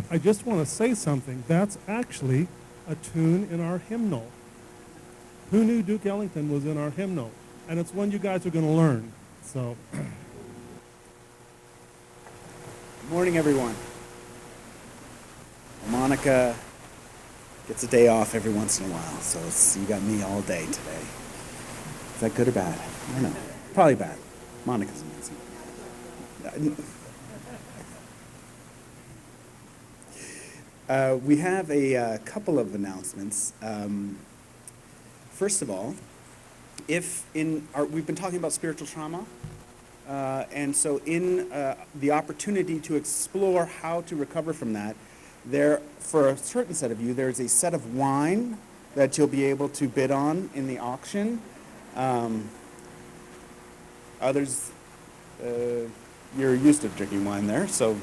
I just want to say something. That's actually a tune in our hymnal. Who knew Duke Ellington was in our hymnal? And it's one you guys are going to learn. So, Good morning, everyone. Monica gets a day off every once in a while, so you got me all day today. Is that good or bad? I don't know. Probably bad. Monica's amazing. We have a couple of announcements. First of all, we've been talking about spiritual trauma, and so in the opportunity to explore how to recover from that, for a certain set of you, there's a set of wine that you'll be able to bid on in the auction. Others, you're used to drinking wine there, so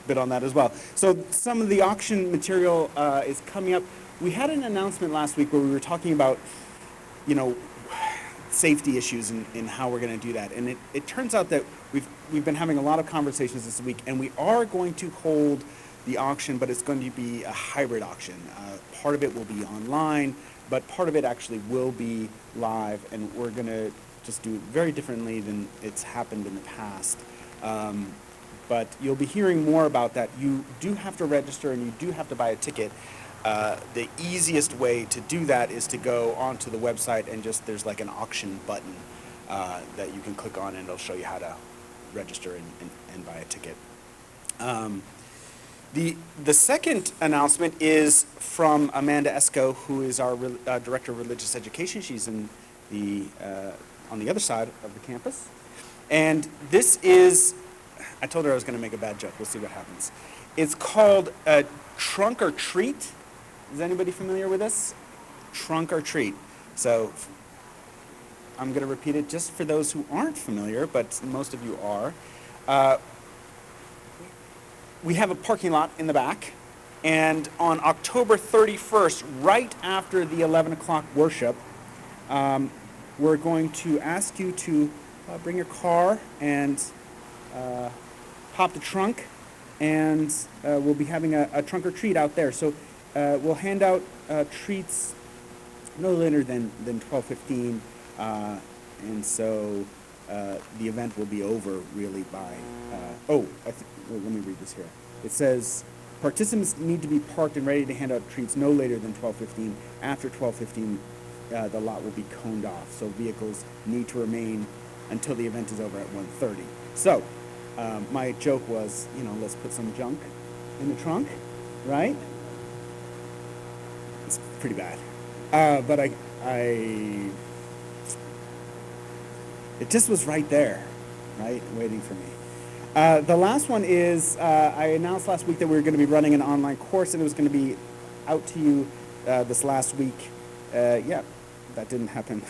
bid on that as well. So some of the auction material is coming up. We had an announcement last week where we were talking about, safety issues in how we're going to do that. And it turns out that we've been having a lot of conversations this week, and we are going to hold the auction, but it's going to be a hybrid auction. Part of it will be online, but part of it actually will be live, and we're going to just do it very differently than it's happened in the past. But you'll be hearing more about that. You do have to register and you do have to buy a ticket. The easiest way to do that is to go onto the website and there's like an auction button that you can click on, and it'll show you how to register and buy a ticket. The second announcement is from Amanda Esco, who is our Director of Religious Education. She's in on the other side of the campus. And this is, I told her I was going to make a bad joke. We'll see what happens. It's called Trunk or Treat. Is anybody familiar with this? Trunk or Treat. So I'm going to repeat it just for those who aren't familiar, but most of you are. We have a parking lot in the back, and on October 31st, right after the 11 o'clock worship, we're going to ask you to bring your car and pop the trunk, and we'll be having a trunk or treat out there. So we'll hand out treats no later than 12:15, and so the event will be over really by, let me read this here. It says, participants need to be parked and ready to hand out treats no later than 12:15. After 12:15, the lot will be coned off, so vehicles need to remain until the event is over at 1:30. So my joke was, let's put some junk in the trunk, right? It's pretty bad. But it just was right there, right, waiting for me. The last one is, I announced last week that we were going to be running an online course, and it was going to be out to you this last week. That didn't happen.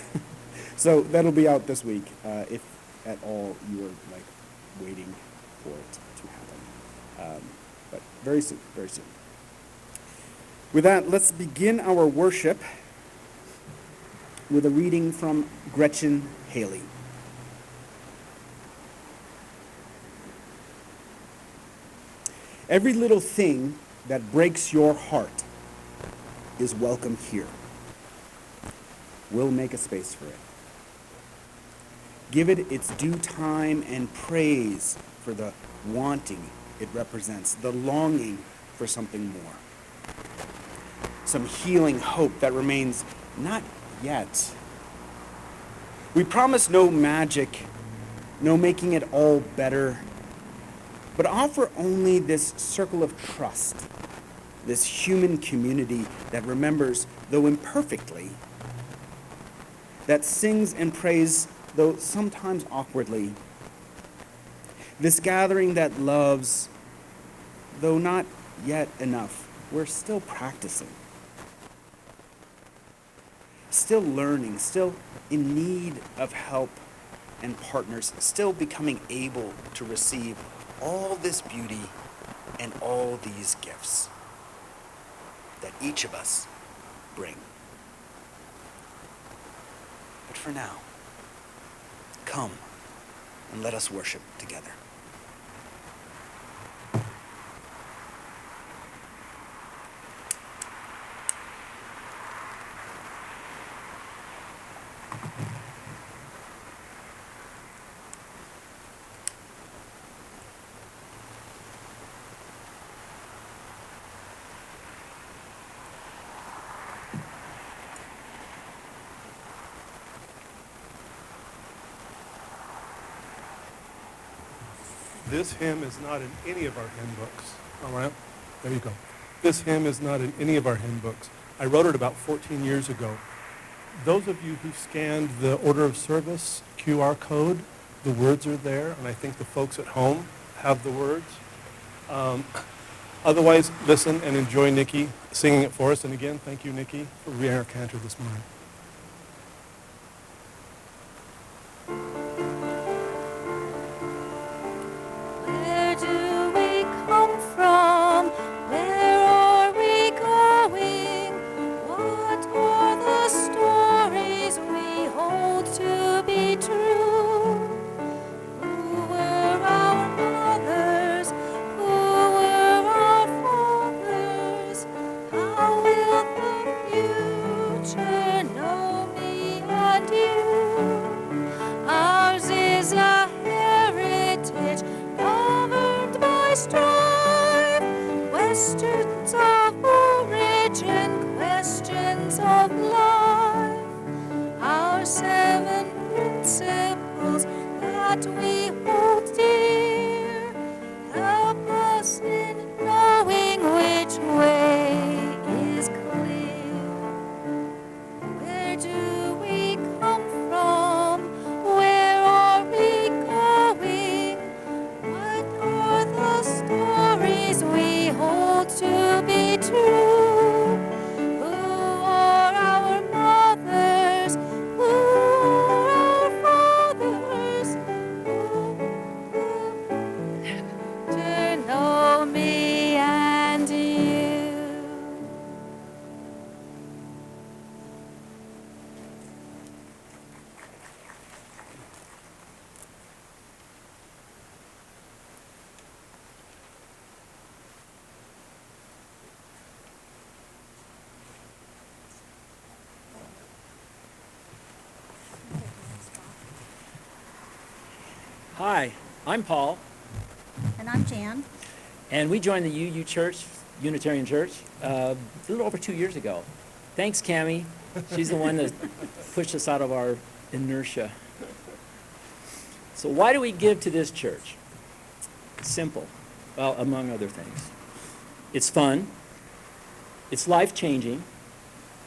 So that'll be out this week, if at all you were waiting for it to happen. But very soon, very soon. With that, let's begin our worship with a reading from Gretchen Haley. Every little thing that breaks your heart is welcome here. We'll make a space for it. Give it its due time and praise for the wanting it represents, the longing for something more. Some healing hope that remains not yet. We promise no magic, no making it all better, but offer only this circle of trust, this human community that remembers, though imperfectly, that sings and prays, though sometimes awkwardly, this gathering that loves, though not yet enough. We're still practicing, still learning, still in need of help and partners, still becoming able to receive all this beauty and all these gifts that each of us bring. But for now, come and let us worship together. This hymn is not in any of our hymn books. All right? There you go. This hymn is not in any of our hymn books. I wrote it about 14 years ago. Those of you who scanned the order of service QR code, the words are there, and I think the folks at home have the words. Otherwise, listen and enjoy Nikki singing it for us. And again, thank you, Nikki, for being our cantor this morning. Hi, I'm Paul. And I'm Jan. And we joined the UU Church, Unitarian Church, a little over 2 years ago. Thanks, Cammie. She's the one that pushed us out of our inertia. So why do we give to this church? Simple. Well, among other things. It's fun. It's life-changing,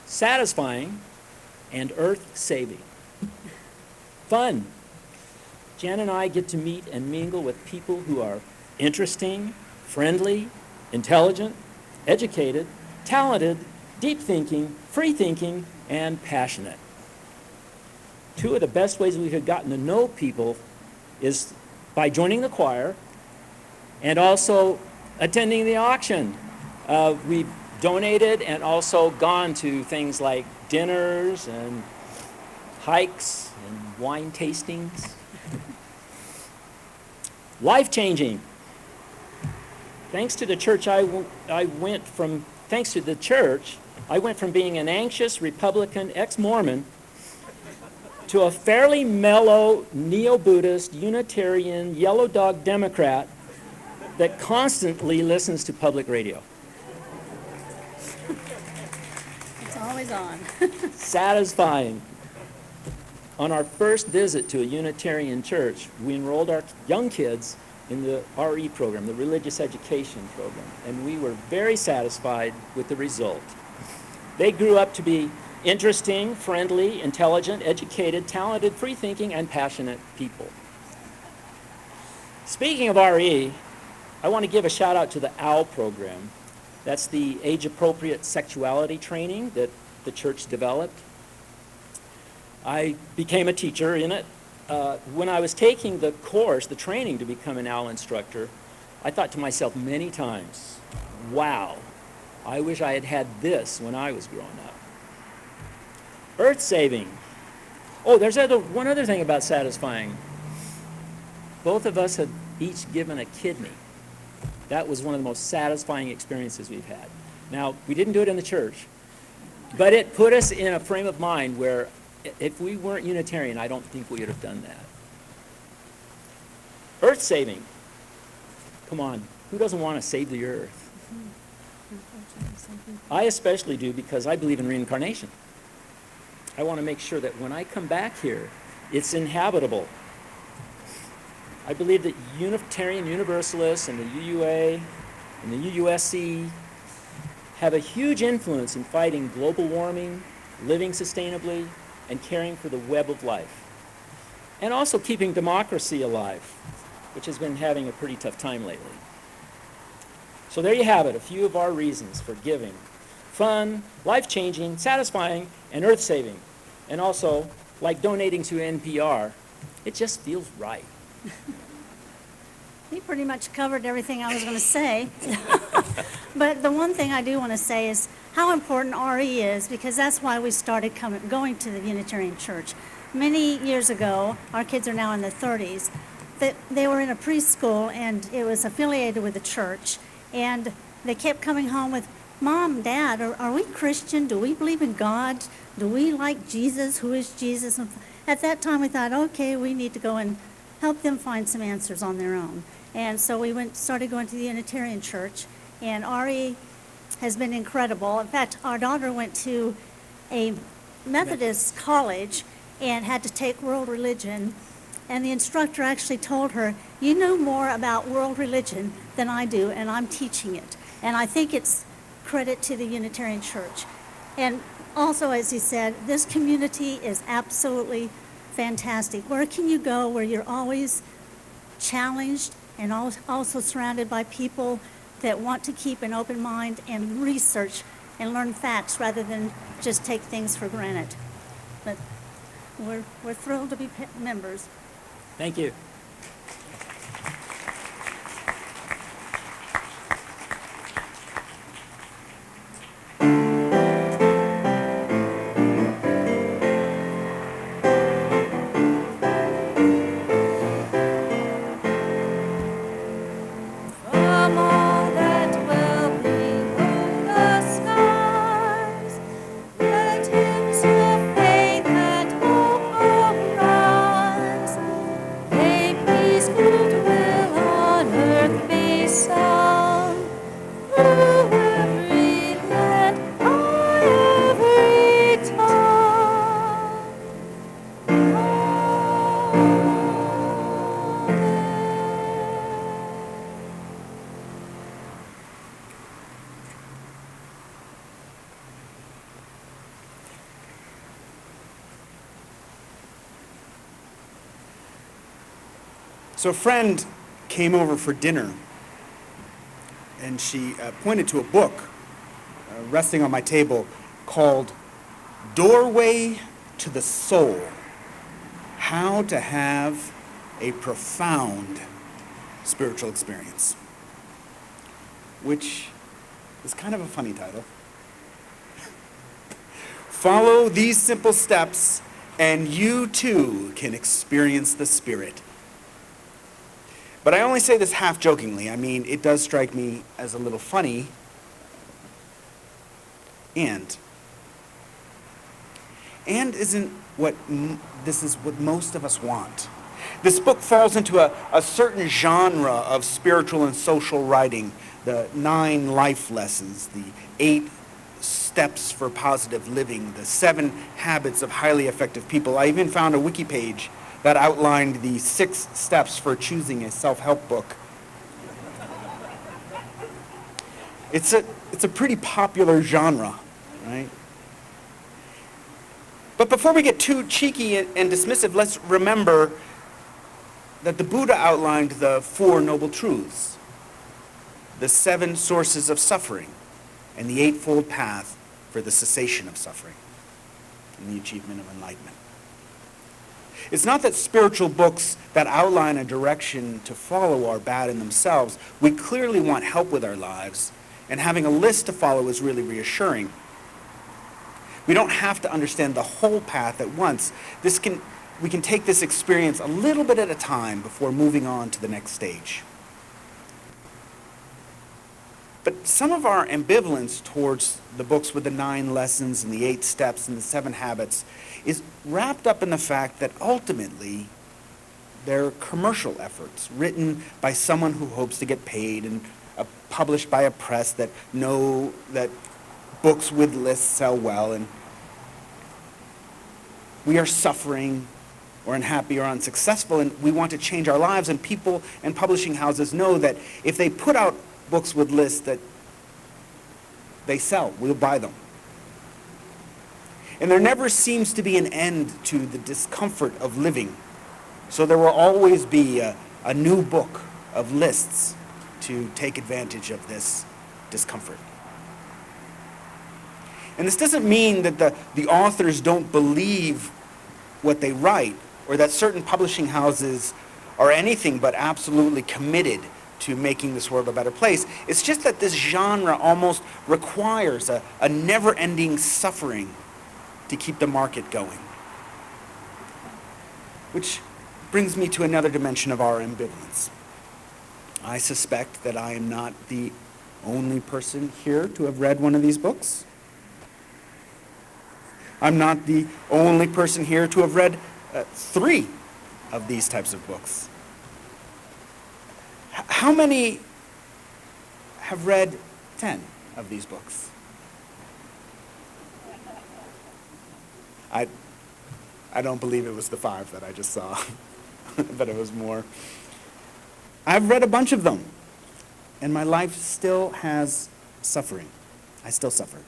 satisfying, and earth-saving. Fun. Jan and I get to meet and mingle with people who are interesting, friendly, intelligent, educated, talented, deep-thinking, free-thinking, and passionate. Two of the best ways we have gotten to know people is by joining the choir and also attending the auction. We've donated and also gone to things like dinners and hikes and wine tastings. Life-changing. Thanks to the church, I went from being an anxious Republican ex-Mormon to a fairly mellow neo-Buddhist Unitarian yellow dog Democrat that constantly listens to public radio. It's always on. Satisfying. On our first visit to a Unitarian church, we enrolled our young kids in the RE program, the Religious Education Program, and we were very satisfied with the result. They grew up to be interesting, friendly, intelligent, educated, talented, free-thinking, and passionate people. Speaking of RE, I want to give a shout out to the OWL program. That's the age-appropriate sexuality training that the church developed. I became a teacher in it. When I was taking the course, the training to become an OWL instructor, I thought to myself many times, wow, I wish I had had this when I was growing up. Earth-saving. Oh, there's one other thing about satisfying. Both of us have each given a kidney. That was one of the most satisfying experiences we've had. Now, we didn't do it in the church, but it put us in a frame of mind where if we weren't Unitarian, I don't think we would have done that. Earth-saving. Come on, who doesn't want to save the earth? I especially do because I believe in reincarnation. I want to make sure that when I come back here, it's inhabitable. I believe that Unitarian Universalists and the UUA and the UUSC have a huge influence in fighting global warming, living sustainably, and caring for the web of life. And also keeping democracy alive, which has been having a pretty tough time lately. So there you have it, a few of our reasons for giving. Fun, life-changing, satisfying, and earth-saving. And also, like donating to NPR, it just feels right. He pretty much covered everything I was going to say. But the one thing I do want to say is how important RE is, because that's why we started going to the Unitarian Church. Many years ago, our kids are now in their 30s, they were in a preschool and it was affiliated with the church. And they kept coming home with, Mom, Dad, are we Christian? Do we believe in God? Do we like Jesus? Who is Jesus? And at that time we thought, okay, we need to go and help them find some answers on their own. And so we started going to the Unitarian Church, and RE has been incredible. In fact, our daughter went to a Methodist college and had to take world religion, and the instructor actually told her, you know more about world religion than I do, and I'm teaching it. And I think it's credit to the Unitarian Church. And also, as he said, this community is absolutely fantastic. Where can you go where you're always challenged and also surrounded by people that want to keep an open mind and research and learn facts rather than just take things for granted? But we're thrilled to be members. Thank you. So a friend came over for dinner, and she pointed to a book resting on my table called Doorway to the Soul: How to Have a Profound Spiritual Experience, which is kind of a funny title. Follow these simple steps, and you too can experience the Spirit. But I only say this half jokingly. I mean, it does strike me as a little funny. And isn't this is what most of us want. This book falls into a certain genre of spiritual and social writing, the 9 life lessons, the 8 steps for positive living, the 7 habits of highly effective people. I even found a wiki page that outlined the 6 steps for choosing a self-help book. It's a pretty popular genre, right? But before we get too cheeky and dismissive, let's remember that the Buddha outlined the 4 noble truths, the 7 sources of suffering, and the 8-fold path for the cessation of suffering and the achievement of enlightenment. It's not that spiritual books that outline a direction to follow are bad in themselves. We clearly want help with our lives, and having a list to follow is really reassuring. We don't have to understand the whole path at once. We can take this experience a little bit at a time before moving on to the next stage. But some of our ambivalence towards the books with the 9 lessons and the 8 steps and the 7 habits is wrapped up in the fact that ultimately they're commercial efforts written by someone who hopes to get paid and published by a press that know that books with lists sell well, and we are suffering or unhappy or unsuccessful, and we want to change our lives, and people and publishing houses know that if they put out books with lists that they sell, we'll buy them. And there never seems to be an end to the discomfort of living, so there will always be a new book of lists to take advantage of this discomfort. And this doesn't mean that the authors don't believe what they write, or that certain publishing houses are anything but absolutely committed to making this world a better place. It's just that this genre almost requires a never-ending suffering to keep the market going. Which brings me to another dimension of our ambivalence. I suspect that I am not the only person here to have read one of these books. I'm not the only person here to have read 3 of these types of books. How many have read 10 of these books? I don't believe it was the 5 that I just saw, but it was more. I've read a bunch of them, and my life still has suffering. I still suffer.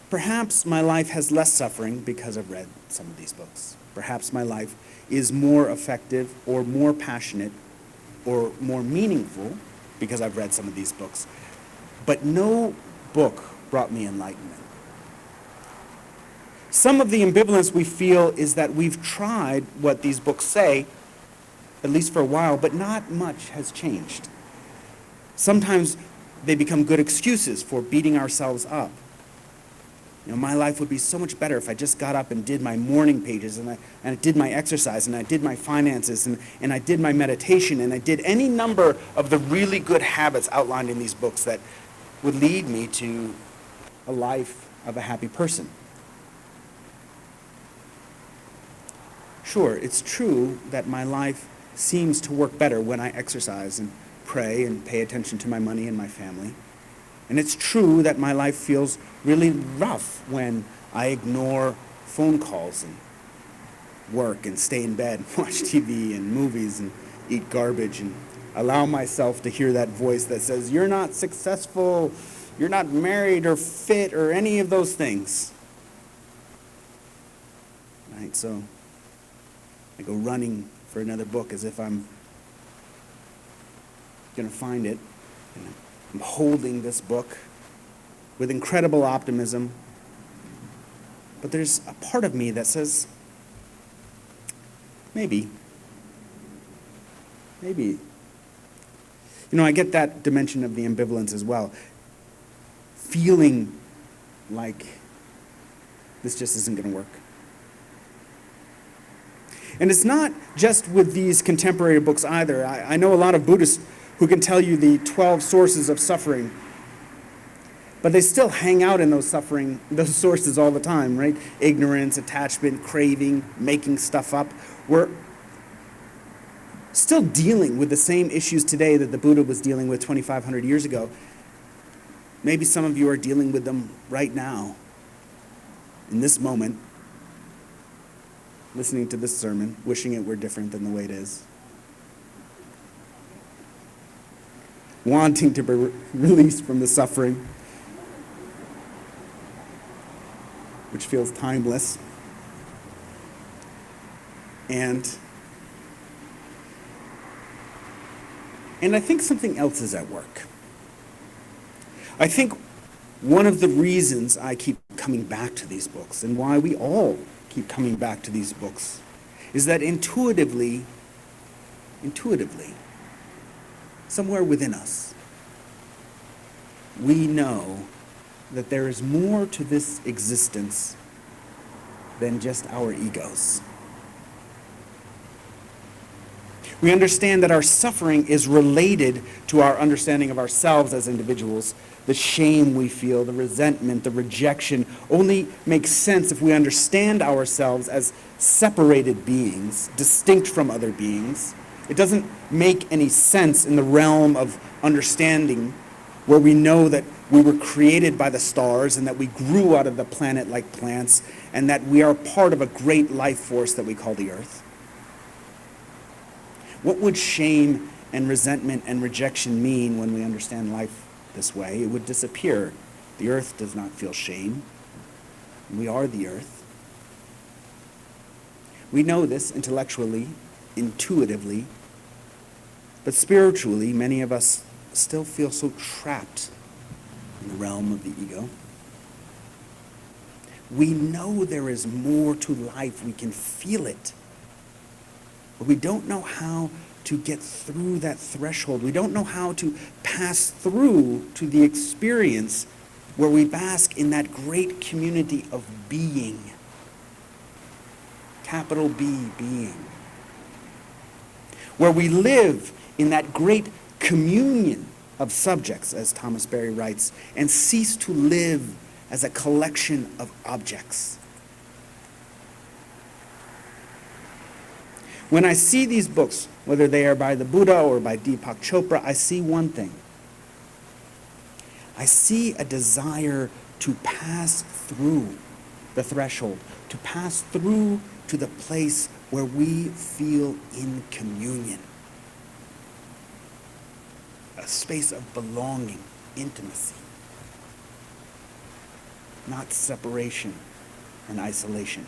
Perhaps my life has less suffering because I've read some of these books. Perhaps my life is more effective or more passionate or more meaningful because I've read some of these books. But no book brought me enlightenment. Some of the ambivalence we feel is that we've tried what these books say, at least for a while, but not much has changed. Sometimes they become good excuses for beating ourselves up. You know, my life would be so much better if I just got up and did my morning pages, and I did my exercise, and I did my finances, and I did my meditation, and I did any number of the really good habits outlined in these books that would lead me to a life of a happy person. Sure, it's true that my life seems to work better when I exercise and pray and pay attention to my money and my family. And it's true that my life feels really rough when I ignore phone calls and work and stay in bed, watch TV and movies and eat garbage and allow myself to hear that voice that says, "You're not successful, you're not married or fit or any of those things." Right, so I go running for another book as if I'm going to find it. And I'm holding this book with incredible optimism. But there's a part of me that says, maybe. You know, I get that dimension of the ambivalence as well. Feeling like this just isn't going to work. And it's not just with these contemporary books either. I know a lot of Buddhists who can tell you the 12 sources of suffering. But they still hang out in those sources all the time, right? Ignorance, attachment, craving, making stuff up. We're still dealing with the same issues today that the Buddha was dealing with 2,500 years ago. Maybe some of you are dealing with them right now, in this moment, listening to this sermon, wishing it were different than the way it is. Wanting to be released from the suffering, which feels timeless. And I think something else is at work. I think one of the reasons I keep coming back to these books, and why we all keep coming back to these books, is that intuitively, somewhere within us, we know that there is more to this existence than just our egos. We understand that our suffering is related to our understanding of ourselves as individuals. The shame we feel, the resentment, the rejection only makes sense if we understand ourselves as separated beings, distinct from other beings. It doesn't make any sense in the realm of understanding where we know that we were created by the stars and that we grew out of the planet like plants and that we are part of a great life force that we call the earth. What would shame and resentment and rejection mean when we understand life this way? It would disappear. The earth does not feel shame. We are the earth. We know this intellectually, intuitively, but spiritually, many of us still feel so trapped in the realm of the ego. We know there is more to life. We can feel it. But we don't know how to get through that threshold. We don't know how to pass through to the experience where we bask in that great community of being. Capital B, being. Where we live in that great communion of subjects, as Thomas Berry writes, and cease to live as a collection of objects. When I see these books, whether they are by the Buddha or by Deepak Chopra, I see one thing. I see a desire to pass through the threshold, to pass through to the place where we feel in communion. A space of belonging, intimacy, not separation and isolation.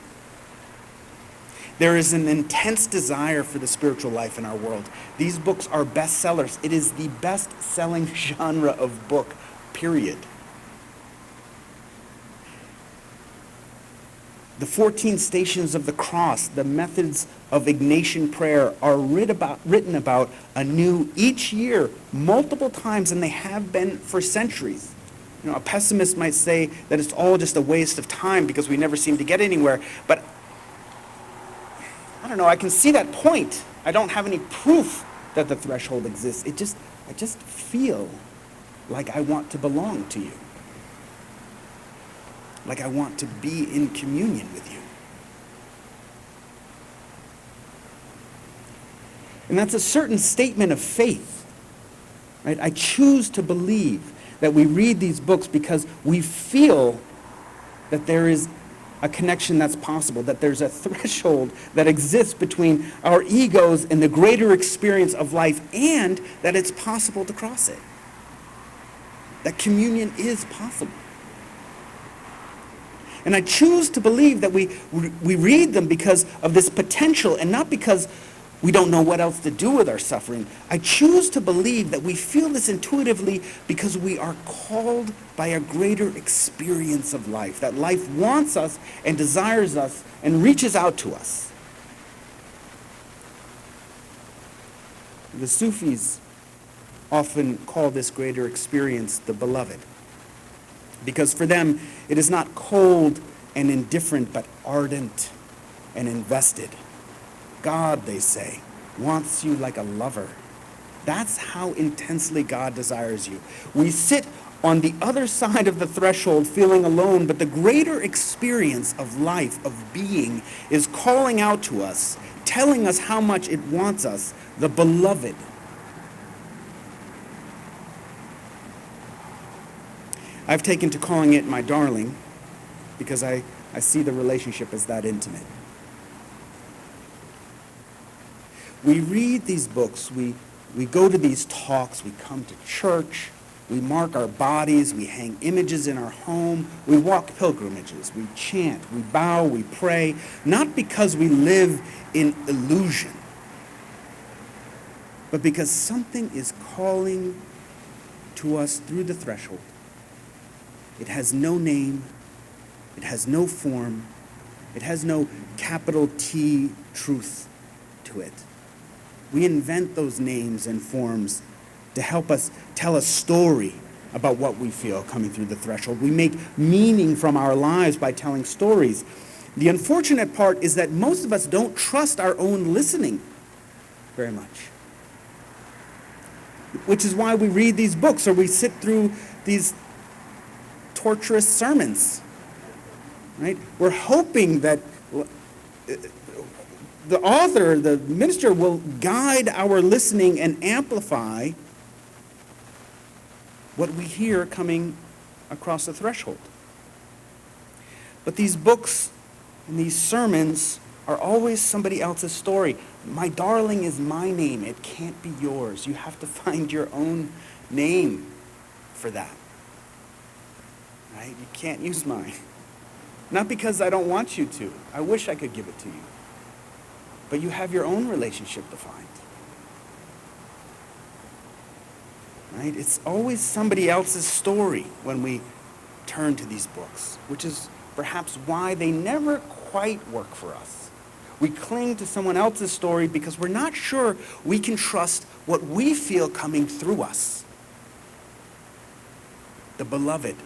There is an intense desire for the spiritual life in our world. These books are bestsellers. It is the best-selling genre of book, period. The 14 Stations of the Cross, the methods of Ignatian prayer are written about anew each year, multiple times, and they have been for centuries. You know, a pessimist might say that it's all just a waste of time because we never seem to get anywhere, but I don't know, I can see that point. I don't have any proof that the threshold exists. I just feel like I want to belong to you. Like I want to be in communion with you. And that's a certain statement of faith, right? I choose to believe that we read these books because we feel that there is a connection that's possible, that there's a threshold that exists between our egos and the greater experience of life, and that it's possible to cross it. That communion is possible. And I choose to believe that we read them because of this potential and not because we don't know what else to do with our suffering. I choose to believe that we feel this intuitively because we are called by a greater experience of life, that life wants us and desires us and reaches out to us. The Sufis often call this greater experience the beloved, because for them it is not cold and indifferent, but ardent and invested. God, they say, wants you like a lover. That's how intensely God desires you. We sit on the other side of the threshold feeling alone, but the greater experience of life, of being, is calling out to us, telling us how much it wants us, the beloved. I've taken to calling it my darling because I see the relationship as that intimate. We read these books, we go to these talks, we come to church, we mark our bodies, we hang images in our home, we walk pilgrimages, we chant, we bow, we pray, not because we live in illusion, but because something is calling to us through the threshold. It has no name, it has no form, it has no capital T truth to it. We invent those names and forms to help us tell a story about what we feel coming through the threshold. We make meaning from our lives by telling stories. The unfortunate part is that most of us don't trust our own listening very much, which is why we read these books or we sit through these torturous sermons, right? We're hoping that the author, the minister, will guide our listening and amplify what we hear coming across the threshold. But these books and these sermons are always somebody else's story. My darling is my name. It can't be yours. You have to find your own name for that. Right? You can't use mine. Not because I don't want you to. I wish I could give it to you. But you have your own relationship defined. Right? It's always somebody else's story when we turn to these books, which is perhaps why they never quite work for us. We cling to someone else's story because we're not sure we can trust what we feel coming through us. The beloved.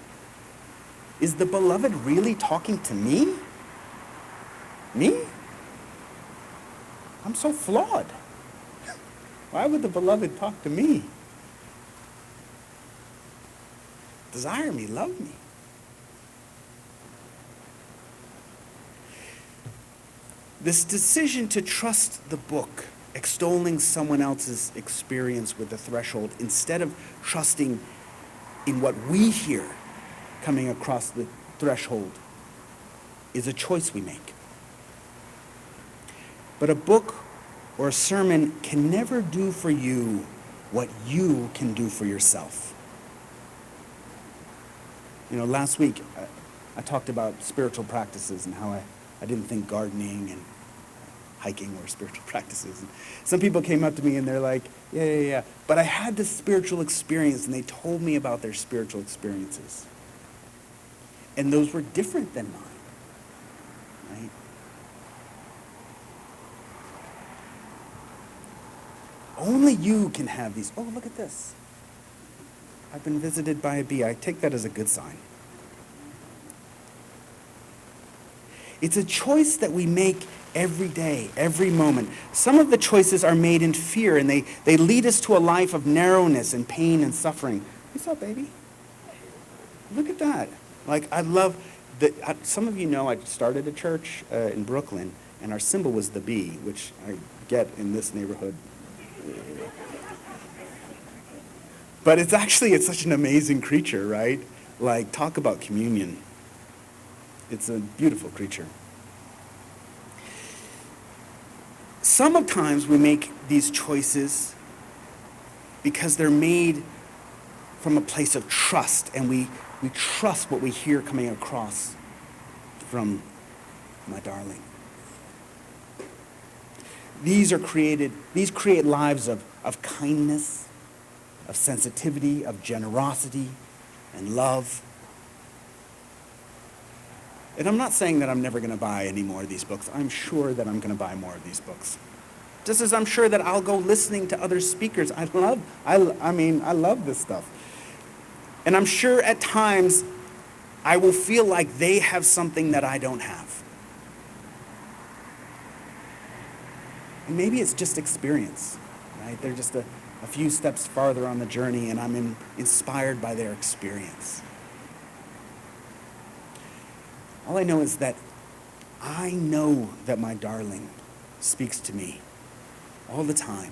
Is the beloved really talking to me? Me? I'm so flawed. Why would the beloved talk to me? Desire me, love me. This decision to trust the book, extolling someone else's experience with the threshold, instead of trusting in what we hear coming across the threshold, is a choice we make. But a book or a sermon can never do for you what you can do for yourself. You know, last week I talked about spiritual practices and how I didn't think gardening and hiking were spiritual practices. And some people came up to me and they're like, yeah. But I had this spiritual experience and they told me about their spiritual experiences. And those were different than mine, right? Only you can have these. Oh, look at this. I've been visited by a bee. I take that as a good sign. It's a choice that we make every day, every moment. Some of the choices are made in fear, and they lead us to a life of narrowness and pain and suffering. What's up, baby? Look at that. Like, I love that. Some of you know I started a church in Brooklyn, and our symbol was the bee, which I get in this neighborhood. But it's such an amazing creature, right? Like, talk about communion. It's a beautiful creature. Sometimes we make these choices because they're made from a place of trust, and we trust what we hear coming across from my darling. These create lives of kindness, of sensitivity, of generosity, and love. And I'm not saying that I'm never going to buy any more of these books. I'm sure that I'm going to buy more of these books. Just as I'm sure that I'll go listening to other speakers. I love this stuff. And I'm sure at times I will feel like they have something that I don't have. And maybe it's just experience, right? They're just a a few steps farther on the journey, and I'm inspired by their experience. All I know is that I know that my darling speaks to me all the time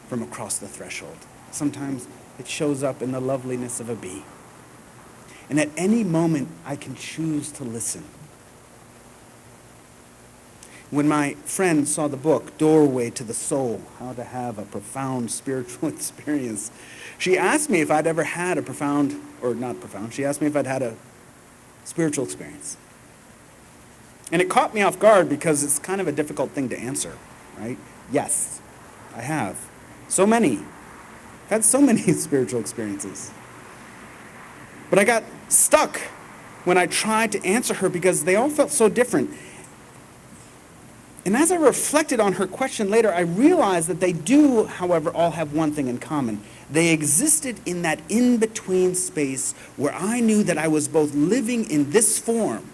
from across the threshold. Sometimes it shows up in the loveliness of a bee. And at any moment, I can choose to listen. When my friend saw the book, Doorway to the Soul, How to Have a Profound Spiritual Experience, she asked me if I'd ever had a she asked me if I'd had a spiritual experience. And it caught me off guard because it's kind of a difficult thing to answer, right? Yes, I have. So many. I've had so many spiritual experiences. But I got stuck when I tried to answer her because they all felt so different. And as I reflected on her question later, I realized that they do, however, all have one thing in common. They existed in that in-between space where I knew that I was both living in this form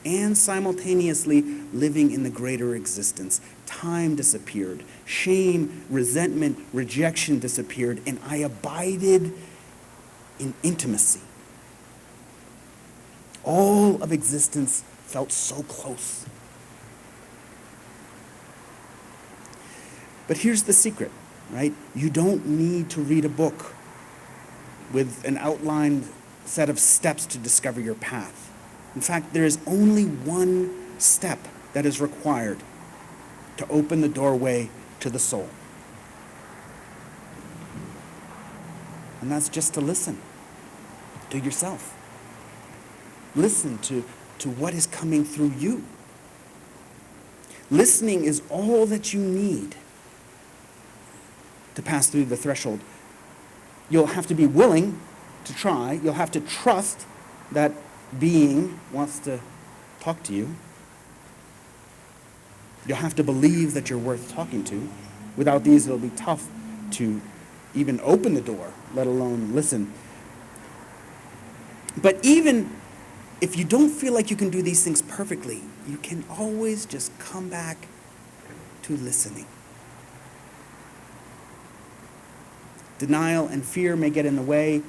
and simultaneously living in the greater existence. Time disappeared. Shame, resentment, rejection disappeared, and I abided in intimacy. All of existence felt so close. But here's the secret, right? You don't need to read a book with an outlined set of steps to discover your path. In fact, there is only one step that is required to open the doorway to the soul. And that's just to listen to yourself. Listen to what is coming through you. Listening is all that you need to pass through the threshold. You'll have to be willing to try. You'll have to trust that being wants to talk to you. You'll have to believe that you're worth talking to. Without these, it'll be tough to even open the door, let alone listen. But even if you don't feel like you can do these things perfectly, you can always just come back to listening. Denial and fear may get in the way.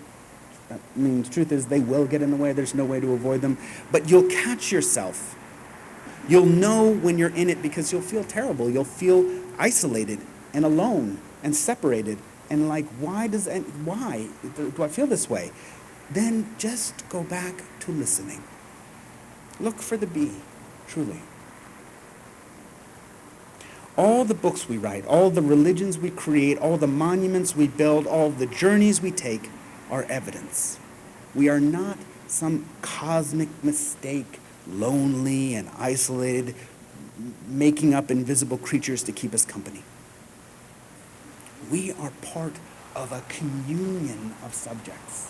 I mean, the truth is they will get in the way. There's no way to avoid them. But you'll catch yourself. You'll know when you're in it because you'll feel terrible. You'll feel isolated and alone and separated. And like, why do I feel this way? Then just go back to listening. Look for the bee, truly. All the books we write, all the religions we create, all the monuments we build, all the journeys we take are evidence. We are not some cosmic mistake, lonely and isolated, making up invisible creatures to keep us company. We are part of a communion of subjects.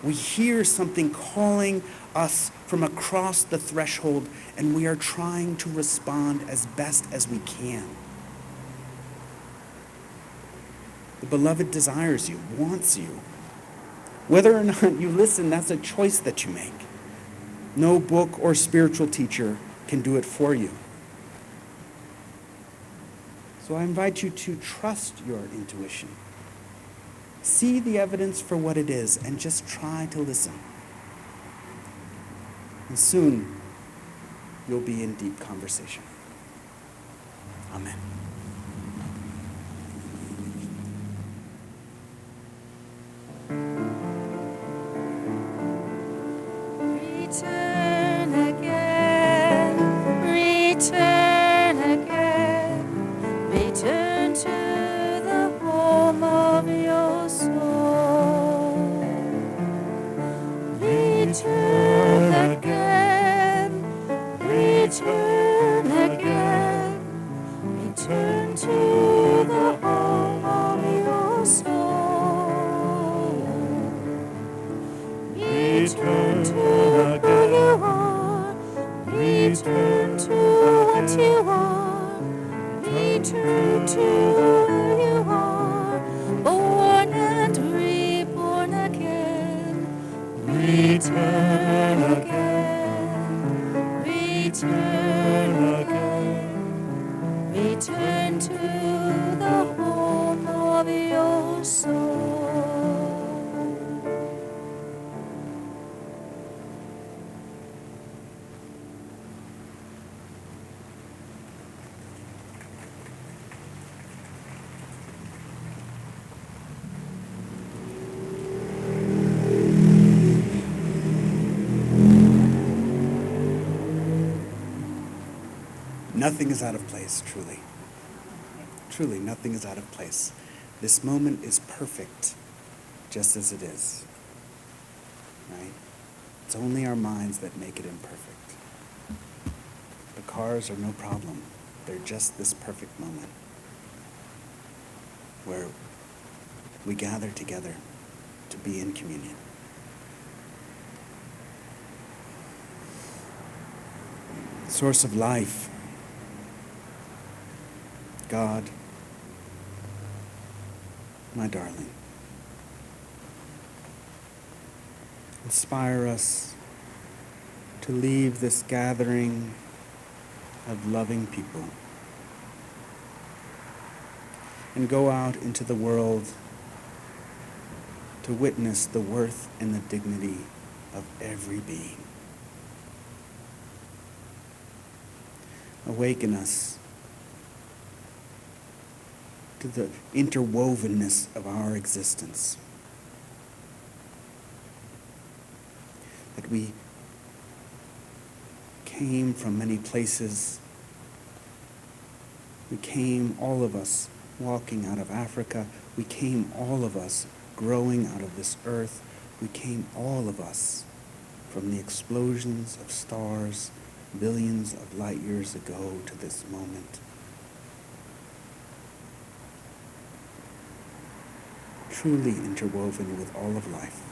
We hear something calling us from across the threshold, and we are trying to respond as best as we can. The beloved desires you, wants you. Whether or not you listen, that's a choice that you make. No book or spiritual teacher can do it for you. So I invite you to trust your intuition. See the evidence for what it is and just try to listen. And soon, you'll be in deep conversation. Amen. Return again, return again, return to the home of your soul. Return again, return again, return to the home of your soul. Return to who you are, return to what you are, return to who you are, born and reborn again. Return again, return again, return to the home Nothing is out of place, truly. Truly, nothing is out of place. This moment is perfect, just as it is. Right? It's only our minds that make it imperfect. The cars are no problem. They're just this perfect moment where we gather together to be in communion. Source of life, God, my darling, inspire us to leave this gathering of loving people and go out into the world to witness the worth and the dignity of every being. Awaken us to the interwovenness of our existence. That we came from many places. We came, all of us, walking out of Africa. We came, all of us, growing out of this earth. We came, all of us, from the explosions of stars billions of light years ago to this moment. Truly interwoven with all of life.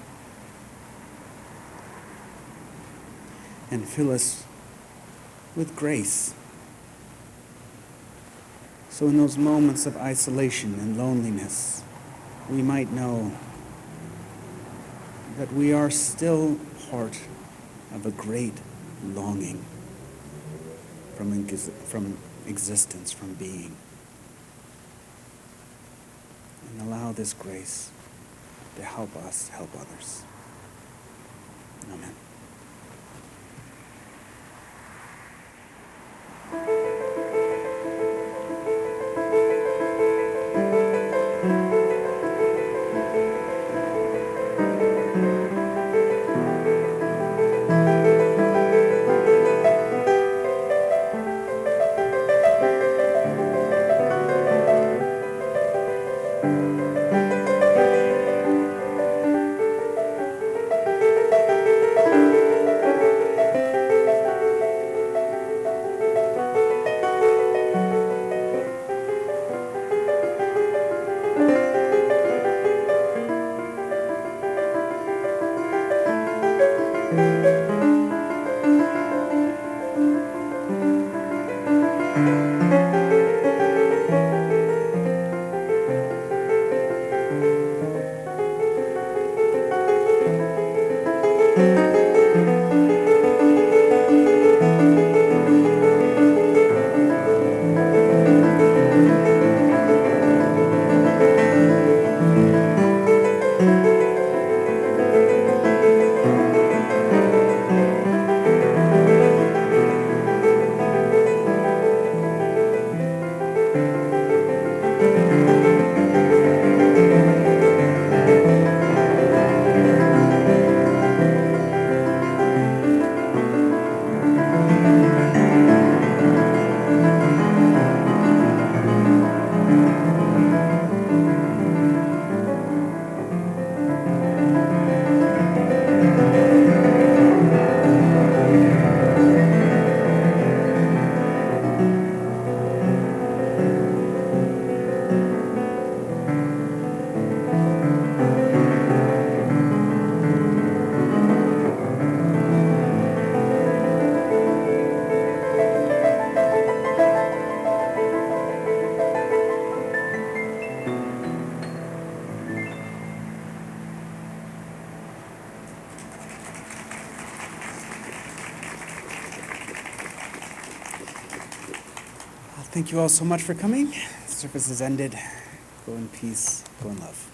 And fill us with grace. So in those moments of isolation and loneliness, we might know that we are still part of a great longing from existence, from being. And allow this grace to help us help others. Amen. Thank you all so much for coming. The service is ended. Go in peace. Go in love.